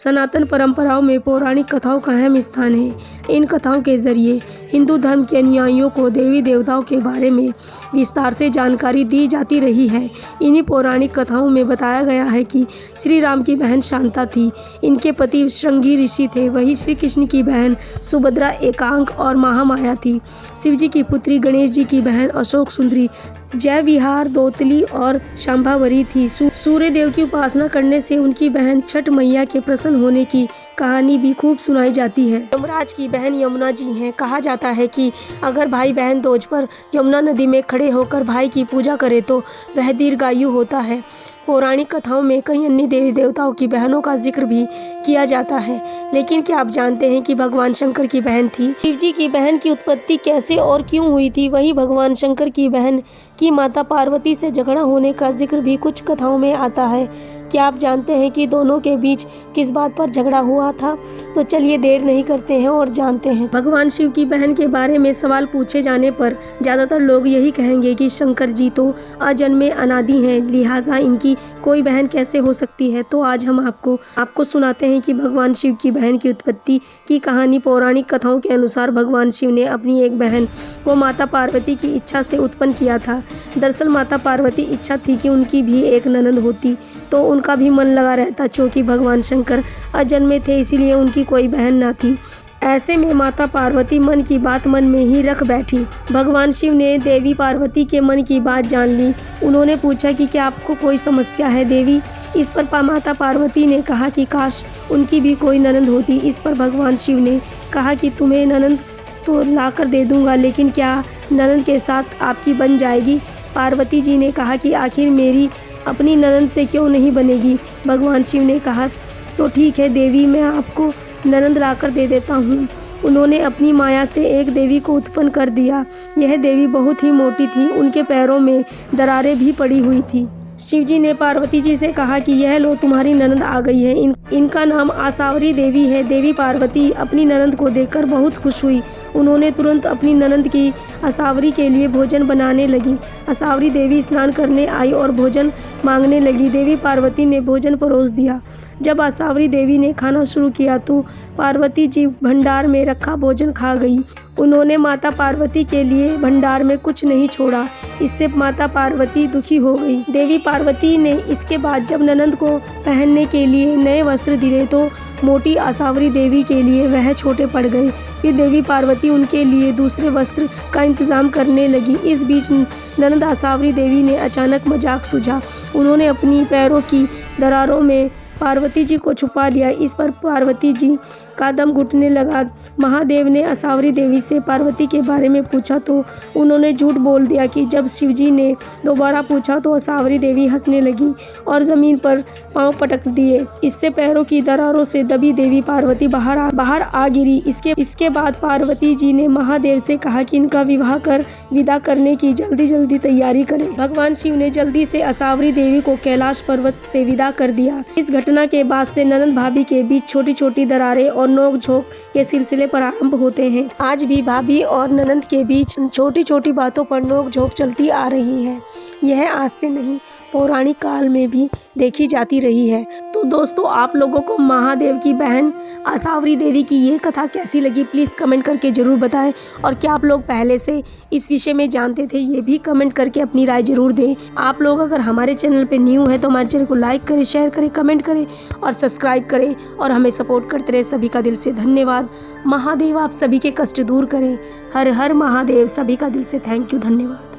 सनातन परंपराओं में पौराणिक कथाओं का अहम स्थान है। इन कथाओं के जरिए हिंदू धर्म के अनुयायियों को देवी देवताओं के बारे में विस्तार से जानकारी दी जाती रही है। इन्हीं पौराणिक कथाओं में बताया गया है कि श्री राम की बहन शांता थी, इनके पति श्रृंगी ऋषि थे। वहीं श्री कृष्ण की बहन सुभद्रा एकांक और महामाया थी। शिवजी की पुत्री गणेश जी की बहन अशोक सुंदरी, जय विहार, दौतली और शांभावरी थी। सूर्य देव की उपासना करने से उनकी बहन छठ मैया के प्रसन्न होने की कहानी भी खूब सुनाई जाती है। यमराज की बहन यमुना जी हैं। कहा जाता है कि अगर भाई बहन दोज पर यमुना नदी में खड़े होकर भाई की पूजा करे तो वह दीर्घायु होता है। पौराणिक कथाओं में कई अन्य देवी देवताओं की बहनों का जिक्र भी किया जाता है, लेकिन क्या आप जानते हैं कि भगवान शंकर की बहन थी? शिवजी की बहन की उत्पत्ति कैसे और क्यों हुई थी? वही भगवान शंकर की बहन की माता पार्वती से झगड़ा होने का जिक्र भी कुछ कथाओं में आता है। क्या आप जानते हैं कि दोनों के बीच किस बात पर झगड़ा हुआ था? तो चलिए देर नहीं करते हैं और जानते हैं। भगवान शिव की बहन के बारे में सवाल पूछे जाने पर ज्यादातर लोग यही कहेंगे कि शंकर जी तो अजन्मे अनादि हैं, लिहाजा इनकी कोई बहन कैसे हो सकती है। तो आज हम आपको सुनाते हैं कि भगवान शिव की बहन की उत्पत्ति की कहानी। पौराणिक कथाओं के अनुसार भगवान शिव ने अपनी एक बहन को माता पार्वती की इच्छा से उत्पन्न किया था। दरअसल माता पार्वती इच्छा थी कि उनकी भी एक ननद होती तो उनका भी मन लगा रहता। चूँकि भगवान शंकर अजन्मे थे इसीलिए उनकी कोई बहन न थी। ऐसे में माता पार्वती मन की बात मन में ही रख बैठी। भगवान शिव ने देवी पार्वती के मन की बात जान ली। उन्होंने पूछा कि क्या आपको कोई समस्या है देवी? इस पर माता पार्वती ने कहा कि काश उनकी भी कोई ननद होती। इस पर भगवान शिव ने कहा कि तुम्हें ननद तो ला कर दे दूंगा, लेकिन क्या ननद के साथ आपकी बन जाएगी? पार्वती जी ने कहा कि आखिर मेरी अपनी ननद से क्यों नहीं बनेगी? भगवान शिव ने कहा तो ठीक है देवी, मैं आपको ननद लाकर दे देता हूँ। उन्होंने अपनी माया से एक देवी को उत्पन्न कर दिया। यह देवी बहुत ही मोटी थी, उनके पैरों में दरारें भी पड़ी हुई थी। शिवजी ने पार्वती जी से कहा कि यह लो तुम्हारी ननद आ गई है। इनका नाम आसावरी देवी है। देवी पार्वती अपनी ननद को देखकर बहुत खुश हुई। उन्होंने तुरंत अपनी ननद की आसावरी के लिए भोजन बनाने लगी। आसावरी देवी स्नान करने आई और भोजन मांगने लगी। देवी पार्वती ने भोजन परोस दिया। जब आसावरी देवी ने खाना शुरू किया तो पार्वती जी भंडार में रखा भोजन खा गई। उन्होंने माता पार्वती के लिए भंडार में कुछ नहीं छोड़ा। इससे माता पार्वती दुखी हो गई। देवी पार्वती ने इसके बाद जब ननद को पहनने के लिए नए वस्त्र दिए तो मोटी आसावरी देवी के लिए वह छोटे पड़ गए। फिर देवी पार्वती उनके लिए दूसरे वस्त्र का इंतजाम करने लगी। इस बीच ननद आसावरी देवी ने अचानक मजाक सूझा। उन्होंने अपनी पैरों की दरारों में पार्वती जी को छुपा लिया। इस पर पार्वती जी का दम घुटने लगा। महादेव ने आसावरी देवी से पार्वती के बारे में पूछा तो उन्होंने झूठ बोल दिया कि जब शिवजी ने दोबारा पूछा तो आसावरी देवी हंसने लगी और ज़मीन पर पांव पटक दिए। इससे पैरों की दरारों से दबी देवी पार्वती बाहर आ गिरी। इसके बाद पार्वती जी ने महादेव से कहा कि इनका विवाह कर विदा करने की जल्दी तैयारी करें। भगवान शिव ने जल्दी से आसावरी देवी को कैलाश पर्वत से विदा कर दिया। इस घटना के बाद से ननद भाभी के बीच छोटी छोटी दरारें और नोक झोंक के सिलसिले प्रारंभ होते हैं। आज भी भाभी और ननद के बीच छोटी छोटी बातों पर नोक झोंक चलती आ रही है। यह आज से नहीं, पौराणिक काल में भी देखी जाती रही है। तो दोस्तों, आप लोगों को महादेव की बहन आसावरी देवी की ये कथा कैसी लगी प्लीज़ कमेंट करके ज़रूर बताएं। और क्या आप लोग पहले से इस विषय में जानते थे, ये भी कमेंट करके अपनी राय ज़रूर दें। आप लोग अगर हमारे चैनल पे न्यू है तो हमारे चैनल को लाइक करें, शेयर करें, कमेंट करें और सब्सक्राइब करें और हमें सपोर्ट करते रहे। सभी का दिल से धन्यवाद। महादेव आप सभी के कष्ट दूर करें। हर हर महादेव। सभी का दिल से थैंक यू, धन्यवाद।